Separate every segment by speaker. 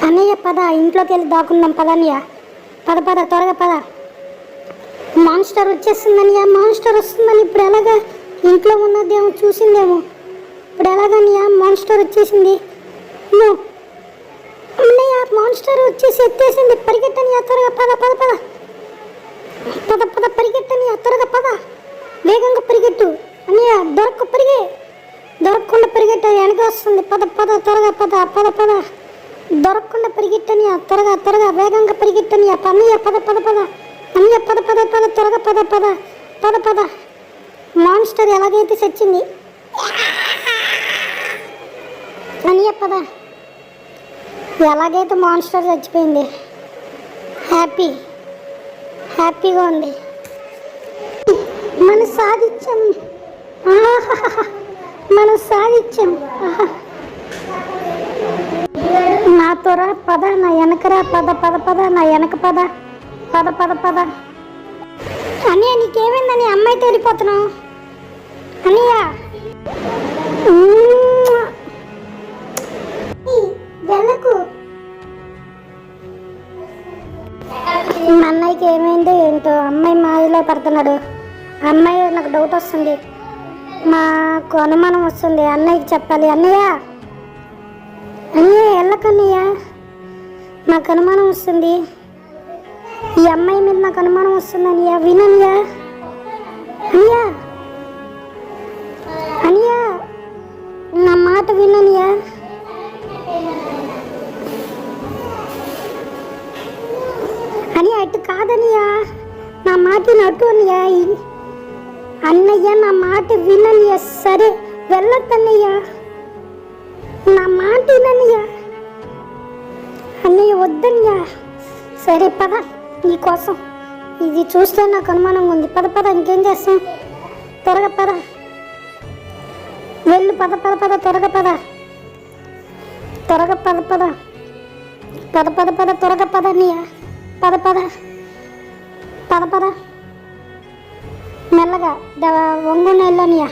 Speaker 1: అన్నయ్య పద, ఇంట్లోకి వెళ్ళి దాక్కుందాం పద అన్నయ్య. పద పద త్వరగా పద. మాన్స్టర్ వచ్చేస్తుందన్నయ్య, మాన్స్టర్ వస్తుందని. ఇప్పుడు ఎలాగా? ఇంట్లో ఉన్నదేమో చూసిందేమో. ఇప్పుడు ఎలాగన్నయ్య? మాన్స్టర్ వచ్చేసింది. అన్నయ్య మాన్స్టర్ వచ్చేసి ఎత్తేసింది. పరిగెట్టని త్వరగా పద పద పద పద పద పరిగెట్టని త్వరగా పద. వేగంగా పరిగెట్టు అన్నయ్య. దొరకకుండా పరిగెట్ట, వెనక వస్తుంది. పద పద త్వరగా పద పద పద. దొరకకుండా పరిగెట్టని త్వరగా త్వరగా వేగంగా పరిగెట్టని అన్నయ్య. పద పద పద అన్నయ్య. పద పద పద త్వరగా పద పద పద పద. మాన్స్టర్ ఎలాగైతే చచ్చింది అన్నయ్య. పద. ఎలాగైతే మాన్స్టర్ చచ్చిపోయింది. హ్యాపీగా ఉంది. మనం సాధించాం. మనం సాధించాం. నాతో రా పద, నా వెనకరా పద పద పద. నా వెనక పద పద పద పద. అన్నయ్య నీకేమైందని అమ్మాయితో వెళ్ళిపోతున్నావు అన్నయ్య? వెళ్ళకు. మా అన్నయ్యకి ఏమైందో ఏంటో, అమ్మాయి మాయలో పడుతున్నాడు. అమ్మాయి నాకు డౌట్ వస్తుంది, మాకు అనుమానం వస్తుంది. అన్నయ్యకి చెప్పాలి. అన్నయ్య వెళ్ళకన్నయ్య, నాకు అనుమానం వస్తుంది. ఈ అమ్మాయి మీద నాకు అనుమానం వస్తుంది అన్నయ్య. వినన్నయ్య. అన్నయ్య నా మాట వినన్నయ్య. అని అటు కాదన్నయ్య, నా మాట నటు అన్నయ్య. అన్నయ్య నా మాట వినన్నయ్య. సరే వెళ్ళొద్దన్నయ్య, నా మాట వినన్నయ్య. అన్నయ్య వద్దన్నయ్య. సరే పద, నీకోసం ఇది చూస్తే నాకు అనుమానంగా ఉంది. పద పద, ఇంకేం చేస్తాం? త్వరగా పద, వెళ్ళు. పద పద పద త్వరగా పద. త్వరగా పద పద పద పద పద త్వరగా పద అన్నయ్య. పద పద పద పద మెల్లగా వంగున వెళ్ళనయ్య.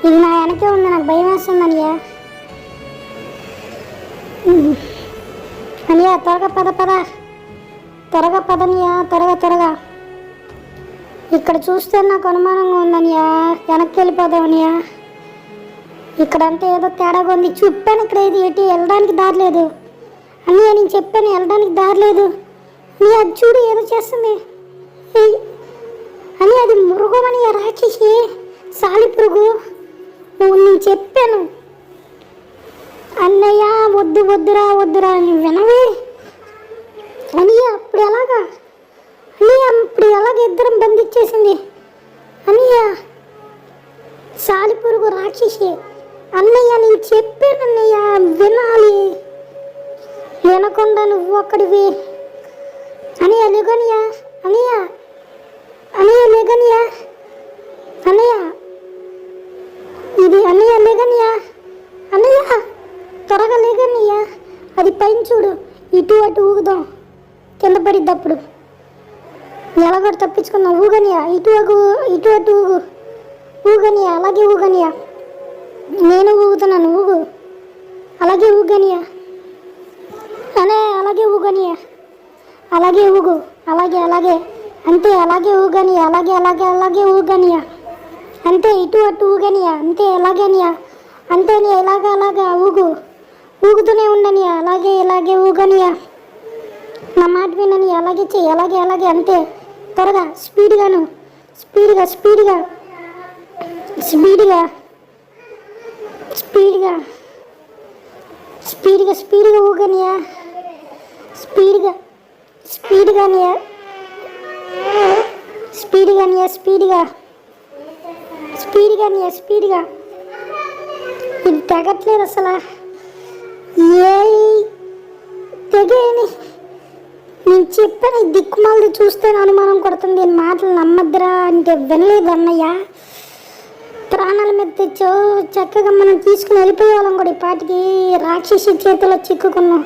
Speaker 1: ఇది నా వెనకే ఉంది, నాకు భయం వేస్తుంది అన్నయ్య. అన్నయ్య త్వరగా పద పద. త్వరగా పదనయ్య, త్వరగా త్వరగా. ఇక్కడ చూస్తే నాకు అనుమానంగా ఉందన్నయ్య. వెనక్కి వెళ్ళిపోదామన్నయ్య. ఇక్కడంటే ఏదో తేడాగా ఉంది. చెప్పాను ఇక్కడ ఏది ఎటు వెళ్ళడానికి దారి లేదు అన్నయ్య. నేను చెప్పాను వెళ్ళడానికి దారి లేదు నీ. అది చూడు ఏదో చేస్తుంది అని. అది మృగమని రాక్షసి, సాలిపురుగు. నేను చెప్పాను అన్నయ్య వద్దు వద్దురా వద్దురా అని వినవే అన్నయ్య. అప్పుడు ఎలాగా అన్నయ్య? అప్పుడు ఎలాగ ఇద్దరం బంధించేసింది అన్నయ్య. సాలిపురుగు రాక్షసి అన్నయ్య. నేను చెప్పాను అన్నయ్య వినాలి. వినకుండా నువ్వు ఒక్కడివి అన్నయ్య. లేగనయ్య అన్నయ్య. అన్నయ్య లేగనయ్య. అన్నయ్య ఇది అన్నయ్య లేగనయ్య. అన్నయ్య త్వరగా లేగనయ్య. అది పైన చూడు, ఇటు అటు ఊగుదాం, కింద పడిద్ది. అప్పుడు ఎలాగో తప్పించుకుందాం. ఊగనియా, ఇటు అటు ఊగనియా. అలాగే ఊగనియా. నేను ఊగుతున్నాను, ఊగు. అలాగే ఊగనియా అనే. అలాగే ఊగనియా. అలాగే ఊగు. అలాగే అలాగే అంతే. అలాగే ఊగనియా. అలాగే ఊగనియా. అంతే. ఇటు అటు ఊగనియా. అంతే. ఎలాగనియా. అంతేని. అలాగా ఊగు. ఊగుతూనే ఉండనియా. అలాగే ఊగనియా. నా మాట వినని. అలాగే చెయ్యి. అలాగే అంతే. త్వరగా స్పీడ్గా ఊగనియా. స్పీడ్గా. ఇది తెగట్లేదు అసలు. తెగేని. నేను చెప్పాను దిక్కుమాలది చూస్తే అనుమానం కొడుతుంది. మాటలు నమ్మద్దురా అంటే వినలేదు అన్నయ్య. ప్రాణాల మీద తెచ్చో చక్కగా మనం తీసుకుని వెళ్ళిపోయేవాళ్ళం కూడా. ఈ పాటికి రాక్షసి చేతిలో చిక్కుకున్నాం.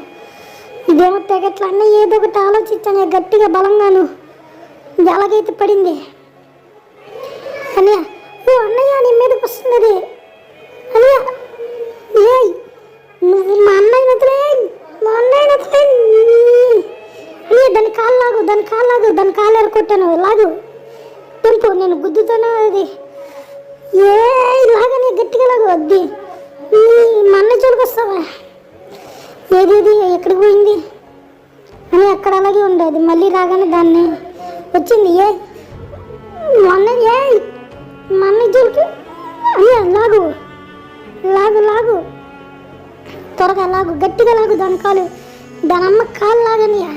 Speaker 1: ఇదేమో తెగట్ల అన్నయ్య. ఏదో ఒకటి ఆలోచించాను గట్టిగా, బలంగాను. ఎలాగైతే పడింది అన్నయ్య. ఓ అన్నయ్య నీ మీదకి వస్తుంది అన్నయ్య. నువ్వు మా అన్నయ్య దాని కాలు ఎరకొట్టాను. లాగు తెంపు, నేను గుద్దుతాను అది. ఏ లాగని గట్టిగా లాగు. వద్ది మా అన్న జోలికి వస్తావా? ఏది ఎక్కడికి పోయింది అని అక్కడ అలాగే ఉండేది. మళ్ళీ రాగానే దాన్ని వచ్చింది. మా అన్న జోలికి అయ్యా లాగు లాగు లాగు, త్వరగా లాగు, గట్టిగా లాగు దాని కాలు. దాని అమ్మ కాలు లాగనియా.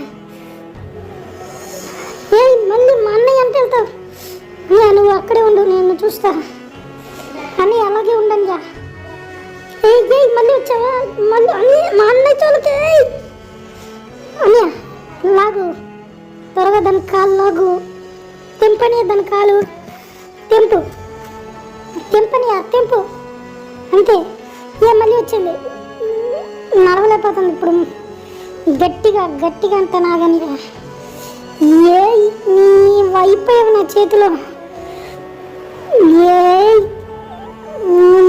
Speaker 1: మళ్ళీ మా అన్నయ్య అంటే వెళ్తావు అయ్యా. నువ్వు అక్కడే ఉండు, నేను చూస్తా అని అలాగే ఉండనియా. మళ్ళీ వచ్చావా? మళ్ళీ అని మా అన్నయ్య చోలకి అనియా లాగు, త్వరగా దాని కాలు లాగు. తెంపనియా దాని కాలు, తెంపు తెంపనియా, తెంపు అంతే. మళ్ళీ వచ్చింది, నడవలేకపోతుంది ఇప్పుడు. గట్టిగా గట్టిగా అంత నాగని అయిపోయావు నా చేతిలో.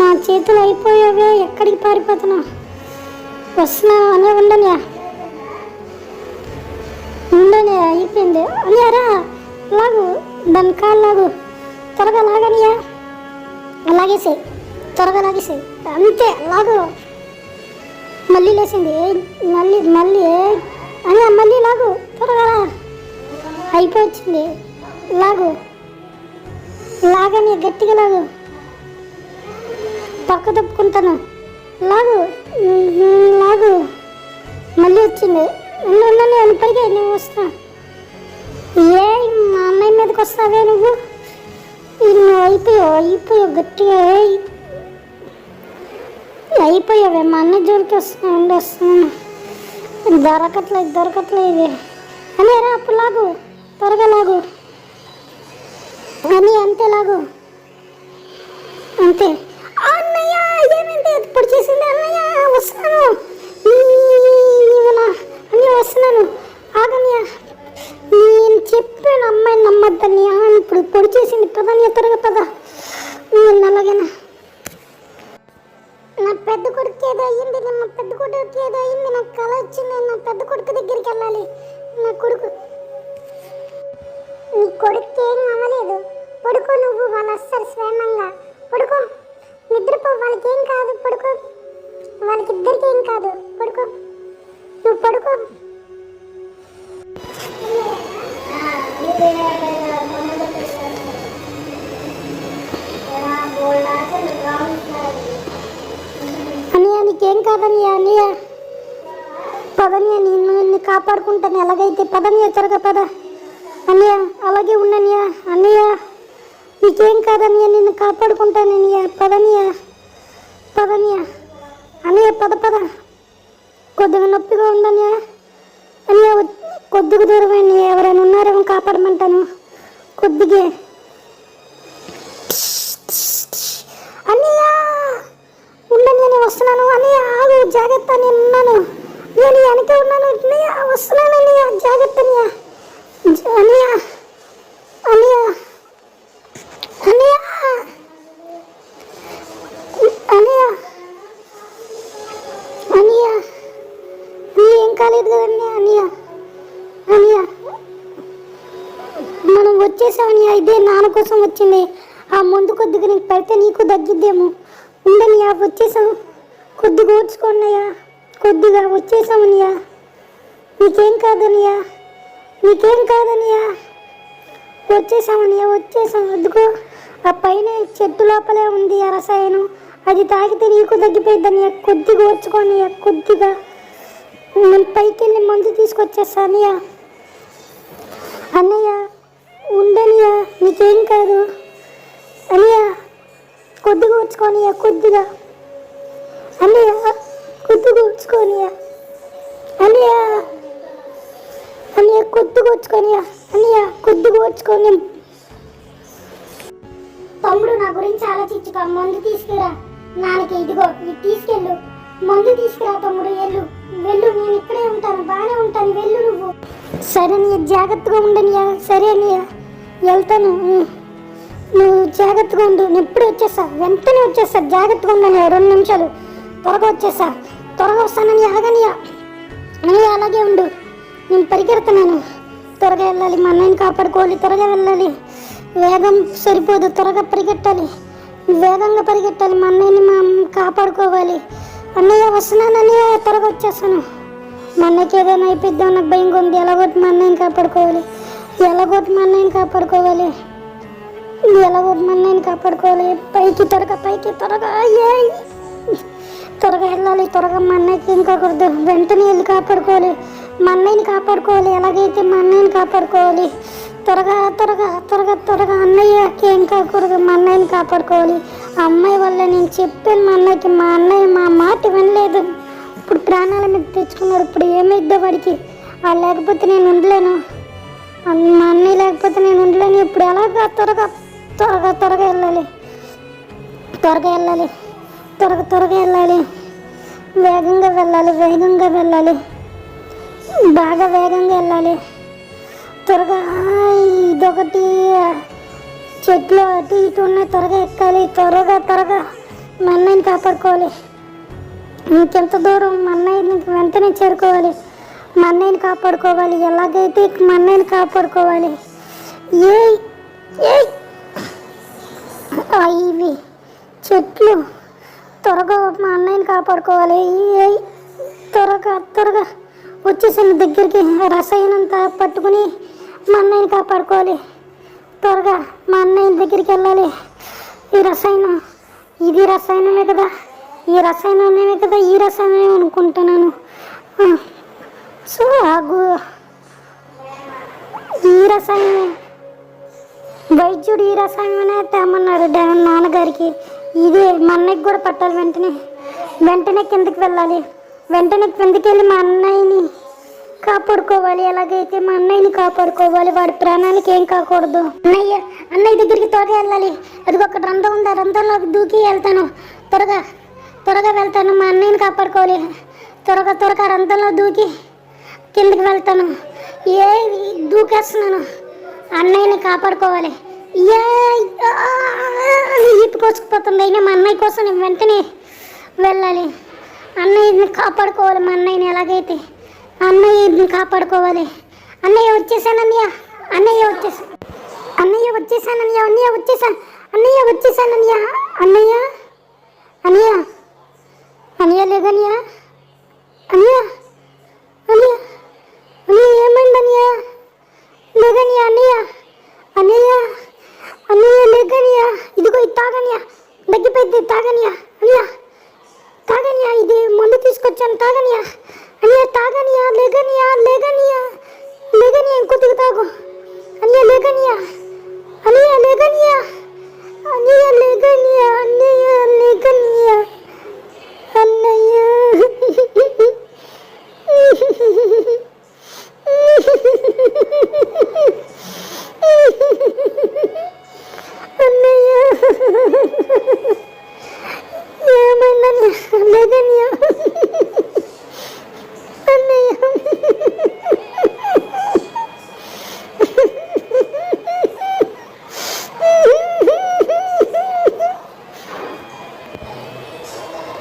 Speaker 1: నా చేతులు అయిపోయావే. ఎక్కడికి పారిపోతున్నావు? వస్తున్నావు అనే ఉండనియా, అయిపోయింది అనియారా. లాగు దాని కాలు లాగు, త్వరగా లాగనియా. లాగేసాయి, త్వరగా లాగేసాయి అంతే. లాగు. మళ్ళీ లేచింది. మళ్ళీ మళ్ళీ అనియా, మళ్ళీ లాగు, త్వరగా అయిపోయింది. లాగు లాగని గట్టిగా లాగు. పక్క తప్పుకుంటాను. లాగు లాగు. మళ్ళీ వచ్చింది. నేను పైగా నువ్వు వస్తా. మా అన్నయ్య మీదకి వస్తావే నువ్వు. అయిపోయావు గట్టిగా అయిపోయావే. మా అన్నయ్య జోలికి వస్తున్నాను. దొరకట్లేదు అని రా. అప్పుడు లాగు, త్వరగా లాగు అని. అంతే లాగు అంతే. అన్నయ్య ఏమైంది? ఇప్పుడు చేసింది అన్నయ్య. వస్తున్నాను అన్నయ్య, వస్తున్నాను. ఆగన్నయ్య, నేను చెప్పాను అమ్మాయిని నమ్మద్దని. ఇప్పుడు పొడి చేసింది. పదన్నయ్య, త్వరగా పద. అలాగేనా? నా పెద్ద కొడుకు ఏదో అయ్యింది. నాకు కళ వచ్చింది. నా పెద్ద కొడుకు దగ్గరికి వెళ్ళాలి. నా కొడుకు, నీ కొడుకు ఏం అవ్వలేదు. పడుకో నువ్వు. వాళ్ళు వస్తారు క్షేమంగా. పడుకో, నిద్రపో. వాళ్ళకి ఏం కాదు. పడుకో, వాళ్ళకి ఇద్దరికి ఏం కాదు. పడుకో, నువ్వు పడుకో. అన్నయ్య నీకేం కాదన్నయ్య. అన్నయ్య పదన్నయ్య, నిన్ను కాపాడుకుంటాను ఎలాగైతే. పదన్నయ్య, త్వరగా పద అన్నయ్య. అలాగే ఉండన్నయ్య. అన్నయ్య నీకేం కాదన్నయ్య, నిన్ను కాపాడుకుంటానన్నయ్య. పదన్నయ్య అన్నయ్య, పద. కొద్దిగా నొప్పిగా ఉందన్నయ్య. అన్నయ్య కొద్దిగా దూరమైన ఎవరైనా ఉన్నారేమో కాపాడమంటాను. కొద్దిగా అన్నయ్య ఉండని, నేను వస్తున్నాను. అన్నయ్య ఆగు, జాగ్రత్త. నేను ఉన్నాను, నేను వెనక ఉన్నాను. అన్నయ్య వస్తున్నాను. అన్నయ్య జాగ్రత్త. అన్నయ్య అన్నయ్య అన్నయ్య అన్నయ్య అన్నయ్య ఏం కాలేదు కదన్నయ్య. అన్నయ్య మనం వచ్చేసామన్నయ్య. ఇదే నాన్న కోసం వచ్చింది. ఆ మందు కొద్దిగా నీకు పెడితే నీకు తగ్గిద్దేమో. ఉండన్నయ్య, వచ్చేసాం. కొద్దిగా ఓడ్చుకోన్నయ్య. కొద్దిగా వచ్చేసామన్నయ్య. నీకేం కాదన్నయ్య. వచ్చేసాం. వద్దుకో, ఆ పైన చెట్టు లోపలే ఉంది ఆ రసాయనం. అది తాగితే నీకు తగ్గిపోయిద్దన్నయ్య. కొద్దిగా ఓడ్చుకోన్నయ్య. కొద్దిగా నేను పైకి వెళ్ళి మందు తీసుకొచ్చేస్తా అన్నయ్య. ఉండన్నయ్య, నీకేం కాదు అన్నయ్య. కొద్దిగా ఓడ్చుకోనయ్య. కొద్దిగా ఓడ్చుకోనయ్య. కొద్దిగా ఓడ్చుకొని. తమ్ముడు, నా గురించి ఆలోచించుకో. మందు తీసుకురా నాన్నకి. ఇదిగో ఇది తీసుకెళ్ళు. మందు తీసుకురా తమ్ముడు. వెళ్ళు. నేను ఇక్కడే ఉంటాను. బాగానే ఉంటాను. వెళ్ళు నువ్వు. సరే నీ జాగ్రత్తగా ఉండనియా. సరే అన్నయ్య, వెళ్తాను. నువ్వు జాగ్రత్తగా ఉండు. నేను ఎప్పుడు వచ్చేస్తా, వెంటనే వచ్చేస్తా. జాగ్రత్తగా ఉండని. 2 నిమిషాలు త్వరగా వచ్చేస్తా. త్వరగా వస్తానని ఆగనియా. అన్నయ్య అలాగే ఉండు. నేను పరిగెడుతున్నాను. త్వరగా వెళ్ళాలి, మా అన్నయ్యని కాపాడుకోవాలి, త్వరగా వెళ్ళాలి. వేగం సరిపోదు, త్వరగా పరిగెట్టాలి, వేగంగా పరిగెట్టాలి, మా అన్నయ్యని మా కాపాడుకోవాలి. అన్నయ్య వస్తున్నాను అన్నయ్య, త్వరగా వచ్చేస్తాను. మా అన్నయ్యకి ఏదైనా అయిపోద్దాం నాకు భయంగా ఉంది. ఎలాగొట్టి మా అన్నయ్యని కాపాడుకోవాలి, ఎలాగొట్టి మా అన్నయ్యని కాపాడుకోవాలి, ఎలాగొట్టి మా అన్నయ్యని కాపాడుకోవాలి. పైకి త్వరగా, పైకి త్వరగా, త్వరగా వెళ్ళాలి, త్వరగా మా అన్నయ్యకి ఏం కాకూడదు. వెంటనే వెళ్ళి కాపాడుకోవాలి, మా అన్నయ్యని కాపాడుకోవాలి, ఎలాగైతే మా అన్నయ్యని కాపాడుకోవాలి. త్వరగా త్వరగా త్వరగా త్వరగా అన్నయ్యకి ఏం కాకూడదు, మా అన్నయ్యని కాపాడుకోవాలి. ఆ అమ్మాయి వల్ల నేను చెప్పాను మా అన్నయ్యకి, మా అన్నయ్య మా మాట వినలేదు. ఇప్పుడు ప్రాణాల మీద తెచ్చుకున్నాడు. ఇప్పుడు ఏమైద్దో వాడికి. లేకపోతే నేను ఉండలేను, మా అన్నయ్య లేకపోతే నేను ఉండలేను. ఇప్పుడు ఎలాగా త్వరగా త్వరగా త్వరగా వెళ్ళాలి, త్వరగా వెళ్ళాలి, త్వరగా త్వరగా వెళ్ళాలి, వేగంగా వెళ్ళాలి, వేగంగా వెళ్ళాలి, బాగా వేగంగా వెళ్ళాలి. త్వరగా ఇదొకటి చెట్లు అటు ఇటు ఉన్నాయి, త్వరగా ఎక్కాలి, త్వరగా త్వరగా మా అన్నయ్యని కాపాడుకోవాలి. ఇంకెంత దూరం, మా అన్నయ్యని వెంటనే చేరుకోవాలి, మా అన్నయ్యని కాపాడుకోవాలి, ఎలాగైతే మా అన్నయ్యని కాపాడుకోవాలి. ఇవి చెట్లు, త్వరగా మా అన్నయ్యని కాపాడుకోవాలి. త్వరగా త్వరగా వచ్చేసిన దగ్గరికి రసాయనంతా పట్టుకుని మా అన్నయ్యని కాపాడుకోవాలి. త్వరగా మా అన్నయ్య దగ్గరికి వెళ్ళాలి. ఈ రసాయనం, ఇది రసాయనమే కదా, ఈ రసాయనమే కదా, ఈ రసాయనమే అనుకుంటున్నాను. సో ఈ రసాయనమే, వైద్యుడు ఈ రసాయనమే తేమన్నాడు నాన్నగారికి. ఇదే మా అన్నయ్యకి కూడా పట్టాలి. వెంటనే వెంటనే కిందకి వెళ్ళాలి, వెంటనే కిందకి వెళ్ళి మా అన్నయ్యని కాపాడుకోవాలి, ఎలాగైతే మా అన్నయ్యని కాపాడుకోవాలి. వాడి ప్రాణానికి ఏం కాకూడదు. అన్నయ్య దగ్గరికి త్వరగా వెళ్ళాలి. అది ఒక రంధ్రం ఉంది, ఆ రంధ్రంలోకి దూకి వెళ్తాను. త్వరగా త్వరగా వెళ్తాను, మా అన్నయ్యని కాపాడుకోవాలి. త్వరగా త్వరగా రంధ్రంలో దూకి కిందకి వెళ్తాను. దూకేస్తున్నాను, అన్నయ్యని కాపాడుకోవాలి. ఈపు కోసుకుపోతుంది. అయినా మా అన్నయ్య కోసం నేను వెంటనే వెళ్ళాలి, అన్నయ్యని కాపాడుకోవాలి. మా అన్నయ్యని ఎలాగైతే అన్నయ్యని కాపాడుకోవాలి. అన్నయ్య వచ్చేసాను, అన్నయ్య వచ్చేసాను, అన్నయ్య వచ్చేసాను, అన్నయ్య వచ్చేసాను, అన్నయ్య వచ్చేసాను, అన్నయ్య అన్నయ్య అన్నయ్య లేదన్నయ్య, అన్నయ్య అన్నయ్య అన్నయ్య ఏమైంది అన్నయ్య, లేదన్నయ్య, అన్నయ్య అన్నయ్య అన్నయ్య లేదన్నయ్య, ఇదిగో ఇది తాగన్నయ్య, దగ్గిపోయింది తాగన్నయ్య, అన్నయ్య తాగన్నయ్య, ఇది మందు తీసుకొచ్చాను తాగన్నయ్య, అన్నయ్య తాగన్నయ్య, లేగన్నయ్య లేగన్నయ్య లేగన్నయ్య, ఇంకొద్దిగా తాగు అన్నయ్య, లేగన్నయ్య అన్నయ్య, లేగన్నయ్య అన్నయ్య, లేగన్నయ్య అన్నయ్య, లేగన్నయ్య అన్నయ్య అన్నయ్య ఏమైందన్నయ్య, లేదన్నయ్య అన్నయ్య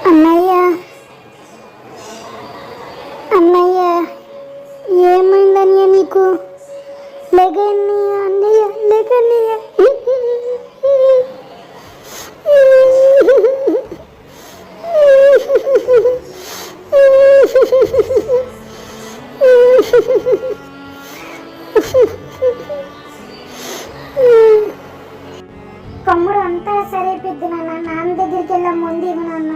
Speaker 1: అన్నయ్య అన్నయ్య ఏమైందన్నయ్య నీకు, లేగన్నయ్య అన్నయ్య, లేగన్నయ్య తమ్ముడు అంతా సరైపోద్ది నాన్న, నాన్న దగ్గరికి వెళ్ళా ముందు ఇవ్వు నాన్న.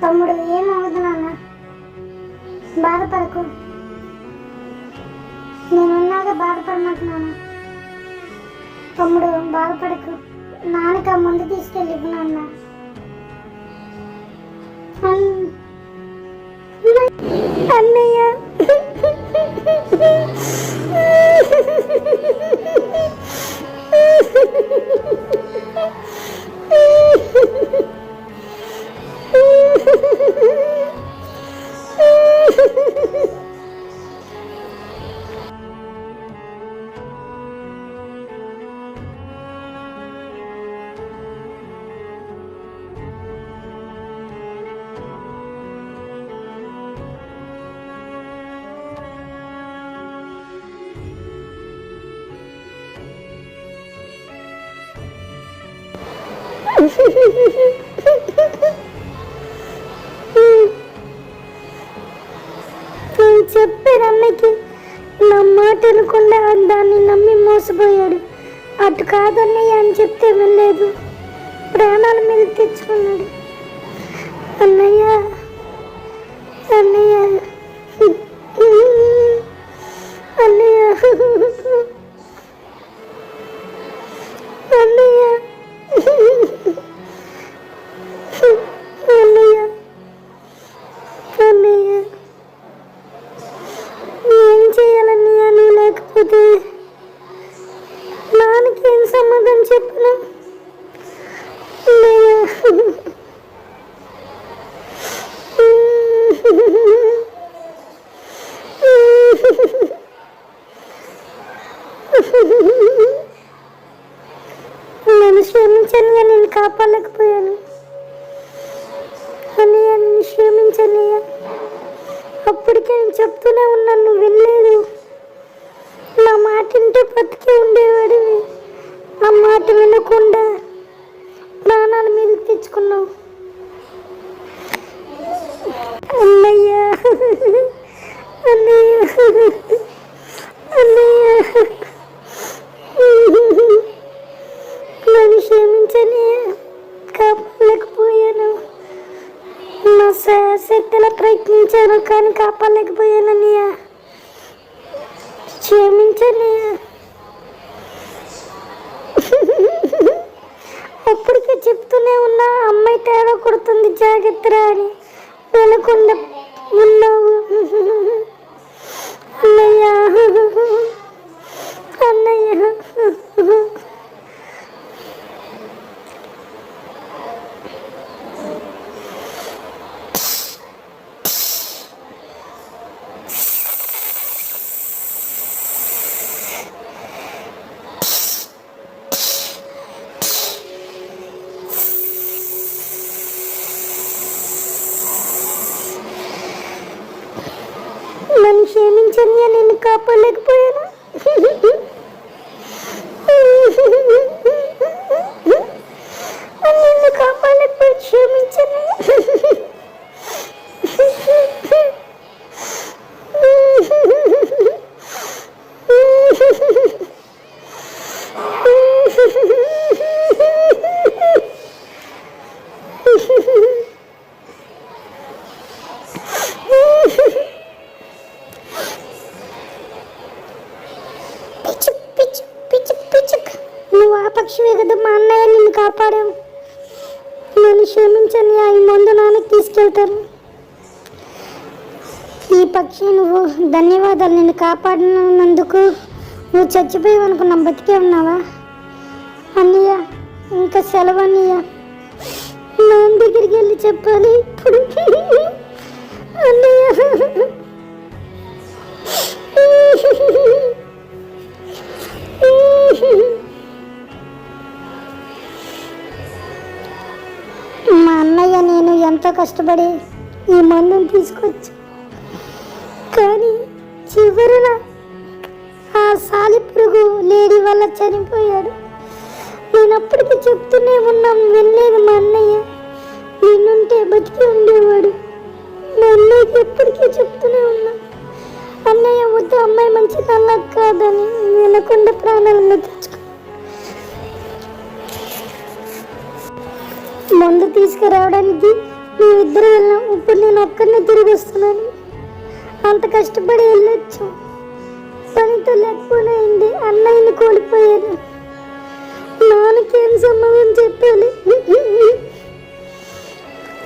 Speaker 1: తమ్ముడు ఏమవుదు నాన్న, బాధపడకు, నేనున్నాగా బాధపడమంటున్నాను. తమ్ముడు బాధపడకు, నాన్నకి ఆ ముందు తీసుకెళ్ళి ఇవ్వు నాన్న. అన్నయ్య చెప్పారు అన్నయ్యకి, నా మాట వినకుండా దాన్ని నమ్మి మోసపోయాడు. అటు కాదన్నయ్య అని చెప్తే వెళ్ళలేదు, ప్రాణాల మీద తెచ్చుకున్నాడు. అన్నయ్య అన్నయ్య అన్నయ్య అన్నయ్య అన్నయ్య అన్నయ్య ఏం చేయాలన్నయ్య? నువ్వు లేకపోతే నాన్నకి ఏం సమాధానం చెప్పను? నేను క్షమించనియా, నేను కాపాడలేకపోయాను అన్నయ్య, నేను క్షమించనియా. అప్పటికే నేను చెప్తూనే ఉన్నాను, నువ్వు వెళ్ళలేదు. నా మాట వింటే బతికే ఉండేవాడివి, నా మాట వినకుండా ప్రాణాల మీద తెచ్చుకున్నావు అన్నయ్య. అన్నయ్య అన్నయ్య నన్ను క్షమించని, కాపాడలేకపోయాను. నా శక్తిలో ప్రయత్నించాను కానీ కాపాడలేకపోయానన్నయ్య, క్షమించన్నయ్య. అప్పటికే చెప్తూనే ఉన్నా, అమ్మాయి తేడా కొడుతుంది జాగ్రత్త అని, వినకుండా ఉన్నావు అన్నయ్య. అన్నయ్య నన్ను క్షమించని, నిన్ను కాపాడలేకపోయాను. నిన్ను కాపాడలేకపోయి క్షమించని. నువ్వు ఆ పక్షివే కదా, మా అన్నయ్య నిన్ను కాపాడావు. నన్ను క్షమించని, ఈ మందు నాన్నకి తీసుకెళ్తారు. ఈ పక్షి నువ్వు ధన్యవాదాలు, నిన్ను కాపాడినందుకు. నువ్వు చచ్చిపోయావు అనుకున్నా, బతికే ఉన్నావా అన్నయ్య? ఇంకా సెలవు అన్నయ్య, నాన్న దగ్గరికి వెళ్ళి చెప్పాలి ఇప్పుడు అన్నయ్య. మా అన్నయ్య నేను ఎంతో కష్టపడి ఈ మందుని తీసుకొచ్చి, కానీ చివరన ఆ సాలిపురుగు లేడీ వల్ల చనిపోయాడు. నేను అప్పటికి చెప్తూనే ఉన్నాం, వెళ్ళలేదు మా అన్నయ్య. నేనుంటే బతికి ఉండేవాడు. మా అన్నయ్యకి ఎప్పటికీ చెప్తూనే ఉన్నా, అన్నయ్య వద్దు, అమ్మాయి మంచిది అలా కాదని. వినకుండా ప్రాణాలను తెచ్చుకో. మందు తీసుకురావడానికి మేమిద్దరు వెళ్ళాం. ఇప్పుడు నేను ఒక్కరిని తిరిగి వస్తున్నాను. అంత కష్టపడి వెళ్ళొచ్చు, పనితో లేకపోయింది. అన్నయ్యని కోల్పోయాను. నాన్నకేం సమాధానం చెప్పాలి?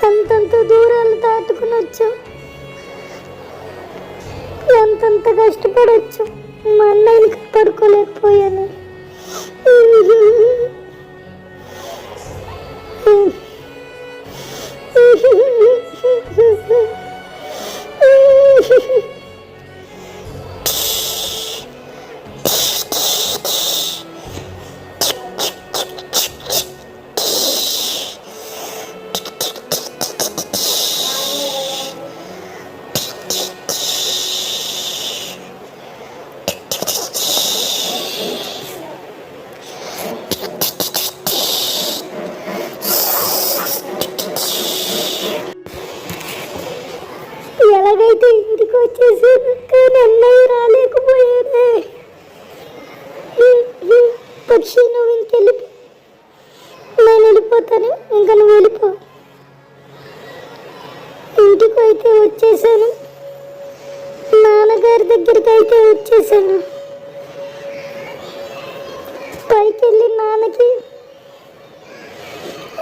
Speaker 1: అంతంత దూరాలు దాటుకుని వచ్చాం, ఎంతంత కష్టపడవచ్చు. మా అన్నయ్యని కాపాడుకోలేకపోయాను. వచ్చేసాను, కానీ అన్నయ్య రాలేకపోయానే. పక్షి నువ్వు ఇంకెళ్ళిపో, నేను వెళ్ళిపోతాను, ఇంకా నువ్వు వెళ్ళిపో. ఇంటికి అయితే వచ్చేసాను, నాన్నగారి దగ్గరికి అయితే వచ్చేసాను. పైకి వెళ్ళి నాన్నకి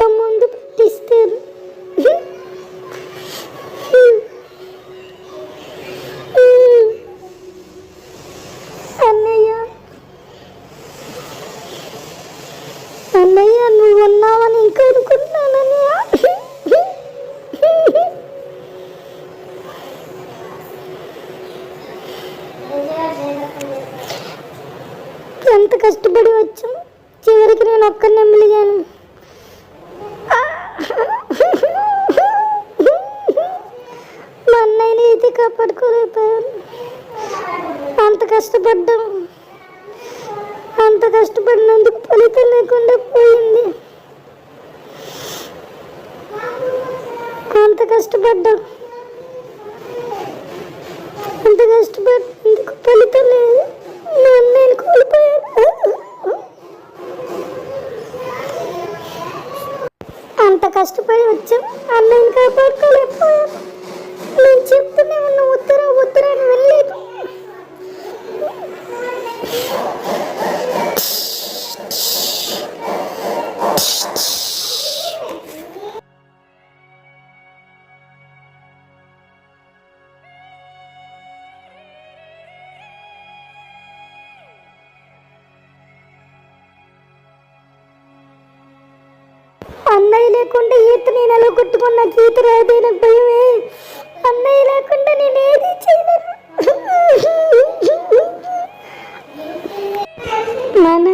Speaker 1: ఆ మందు పట్టిస్తాను. అన్నయ్య, అన్నయ్య నువ్వు ఉన్నావని ఇంకా అనుకుంటున్నానన్నయ్య. ఎంత కష్టపడి వచ్చాం, చివరికి నేను ఒక్కరిని మిలిగాను. మా అన్నయ్యని అయితే కాపాడుకోలేకపోయాను. అంత కష్టపడ్డాం, అంత కష్టపడినందుకు ఫలితం లేకుండా పోయింది. అంత కష్టపడ్డాం, అంత కష్టపడినందుకు ఫలితం లేదు. మా అన్నయ్యని కోల్పోయాను. అంత కష్టపడి వచ్చాం, అన్నయ్యని కాపాడుకోలేకపోయాను. నేను చెప్తూనే ఉన్నా ఉత్తరా ఉత్తరా అని వెళ్ళలేదు. అన్నయ్య లేకుండా ఈత నేను ఎలా కొట్టుకున్నా, ఈత రాదేనా భయమే. అన్నయ్య లేకుండా నేను ఏది చేయలేను. నాన్న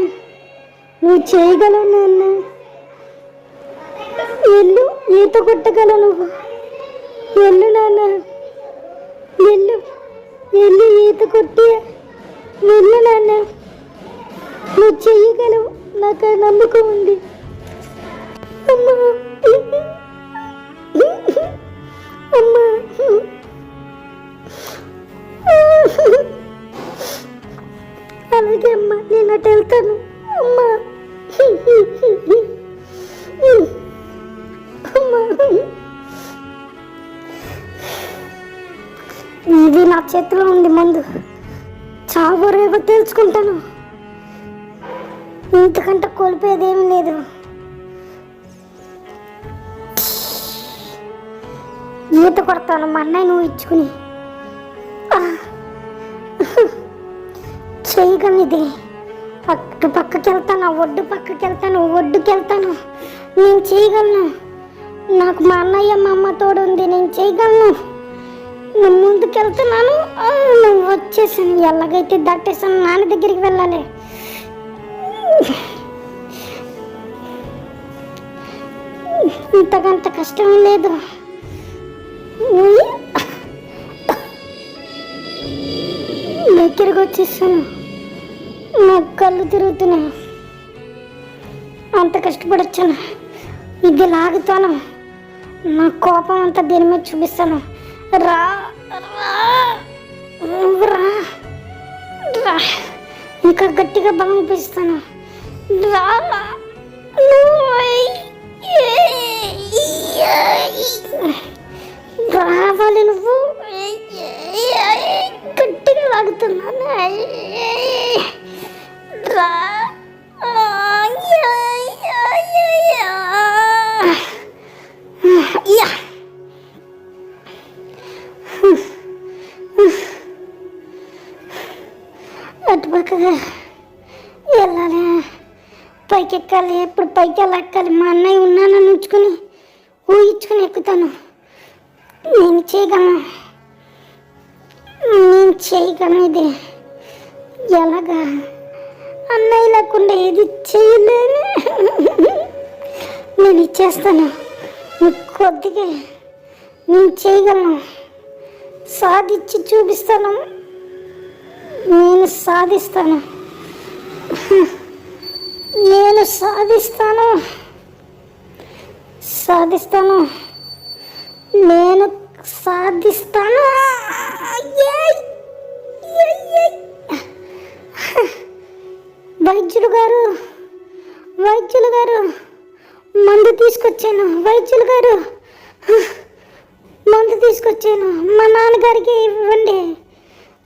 Speaker 1: నువ్వు చేయగలవు, నాన్న వెళ్ళు, ఈత కొట్టగలవు నువ్వు. వెళ్ళు నాన్న, వెళ్ళు వెళ్ళు, ఈత కొట్టి వెళ్ళు నాన్న, నువ్వు చేయగలవు, నాకు ఆ నమ్మకం ఉంది. అమ్మా అమ్మా, అలాగే అమ్మా, నేను అటు వెళ్తాను. అమ్మా అమ్మా, ఇది నా చేతిలో ఉంది మందు, చావు రేవో తెలుసుకుంటాను. ఇంతకంటే కోల్పోయేది ఏం లేదు. ఈత కొడతాను, మా అన్నయ్య నువ్వు ఇచ్చుకుని చేయగలనిది. అటు పక్కకి వెళ్తాను, ఒడ్డు పక్కకి వెళ్తాను, ఒడ్డుకి వెళ్తాను, నేను చేయగలను. నాకు మా అన్నయ్య మా అమ్మ తోడు ఉంది, నేను చేయగలను. నేను ముందుకు వెళ్తున్నాను, నువ్వు వచ్చేసాను, ఎలాగైతే దాటేసాను. నాన్న దగ్గరికి వెళ్ళాలి. ఇంతకంత కష్టం లేదు. దగ్గరకు వచ్చేసాను, నా కళ్ళు తిరుగుతున్నాయి. అంత కష్టపడి వచ్చాను, ఇది లాగుతాను, నా కోపం అంతా దీని మీద చూపిస్తాను. రా రా రా, ఇంకా గట్టిగా బలం చూపిస్తాను. రా రావాలి, నువ్వు గట్టిగా లాగుతున్నాను. రా అటు పక్కగా వెళ్ళాలి, పైకి ఎక్కాలి. ఇప్పుడు పైకి ఎలా ఎక్కాలి? మా అన్నయ్య ఉన్నానని ఉంచుకొని ఊహించుకొని ఎక్కుతాను. నేను చేయగలను, నేను చేయగలను. ఇది ఎలాగా? అన్నయ్య లేకుండా ఏది చేయలేను. నేను ఇచ్చేస్తాను కొద్దిగా, నేను చేయగలను, సాధించి చూపిస్తాను, నేను సాధిస్తాను, నేను సాధిస్తాను, సాధిస్తాను, నేను సాధిస్తాను. గారు, వైద్యులు గారు, మందు తీసుకొచ్చాను. వైద్యులు గారు, మందు తీసుకొచ్చాను. మా నాన్నగారికి ఇవ్వండి.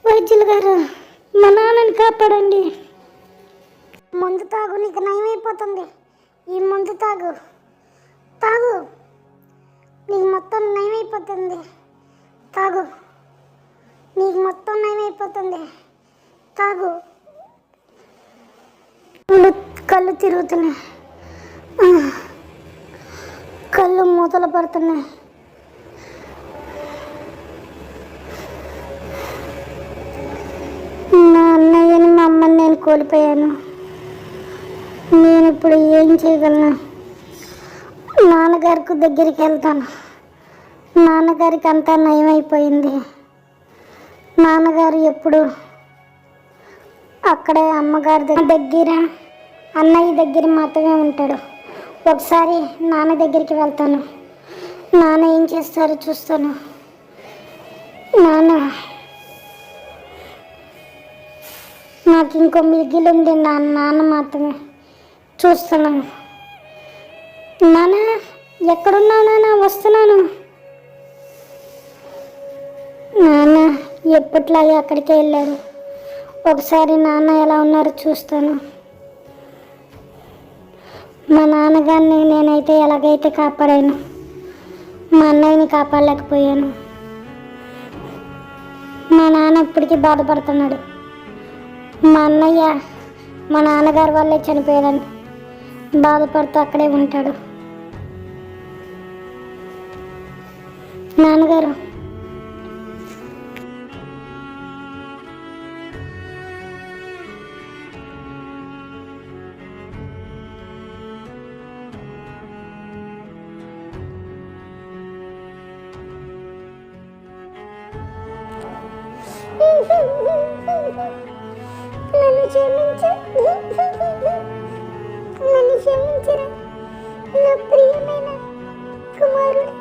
Speaker 1: వైద్యులు గారు, మా నాన్నని కాపాడండి. మందు తాగు, నీకు నయమైపోతుంది. ఈ మందు తాగు, తాగు, నీకు మొత్తం నయమైపోతుంది. తాగు, నీకు మొత్తం నయమైపోతుంది. తాగు. కళ్ళు తిరుగుతున్నాయి, కళ్ళు మూతలు పడుతున్నాయి. నా అన్నయ్యని మా అమ్మని నేను కోల్పోయాను. నేను ఇప్పుడు ఏం చేయగలను? నాన్నగారికి దగ్గరికి వెళ్తాను. నాన్నగారికి అంతా నయమైపోయింది. నాన్నగారు ఎప్పుడు అక్కడే అమ్మగారి దగ్గర, అన్నయ్య దగ్గర మాత్రమే ఉంటాడు. ఒకసారి నాన్న దగ్గరికి వెళ్తాను. నాన్న ఏం చేస్తారో చూస్తాను. నాన్న, నాకు ఇంకో మిగిలి ఉంది. నాన్న మాత్రమే చూస్తున్నాను. నాన్న, ఎక్కడున్నావు నాన్న? వస్తున్నాను. నాన్న ఎప్పట్లాగే అక్కడికే వెళ్ళారు. ఒకసారి నాన్న ఎలా ఉన్నారో చూస్తాను. మా నాన్నగారిని నేనైతే ఎలాగైతే కాపాడాను, మా అన్నయ్యని కాపాడలేకపోయాను. మా నాన్న ఇప్పటికీ బాధపడుతున్నాడు. మా అన్నయ్య మా నాన్నగారి వల్లే చనిపోయాడని బాధపడుతూ అక్కడే ఉంటాడు. నాన్నగారు, నన్ను క్షమించు, నన్ను క్షమించరా నా ప్రియమైన కుమారుడు.